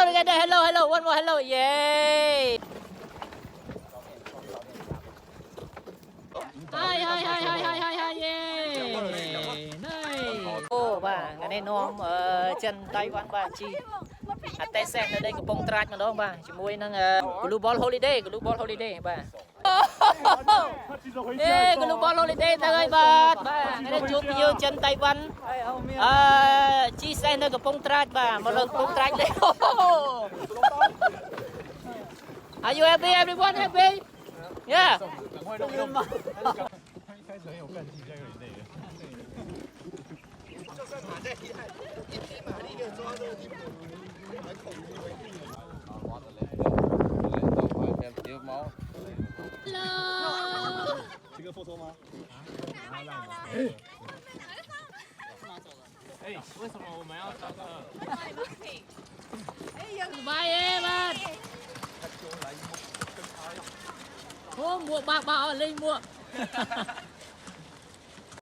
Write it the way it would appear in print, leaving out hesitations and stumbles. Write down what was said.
together. Hello, hello. One more hello. Yay. Hai, hai, hai, hai, hai, hai, hai. Yay. Nice. Ô, bà, ngày nay nó ở chân tay của anh bà chi. Tay sen ở đây của bông trạch mà đó bà. Chỉ mui năng Blue Ball Holiday bà. Ê, Blue Ball Holiday ta ơi bà. Bà, ngày nay chụp nhiều chân tay văn. Chi sen ở của bông trạch bà, mà lần bông trạch đấy. Are you happy? Everyone happy? Yeah. 开始很有干劲，现在有点累了。就算马在一滴马力给抓到你，还恐惧为病。Hello。这个 photo 吗？哎，为什么我们要上课？Bye em anh. Mua bạc bảo lên mua.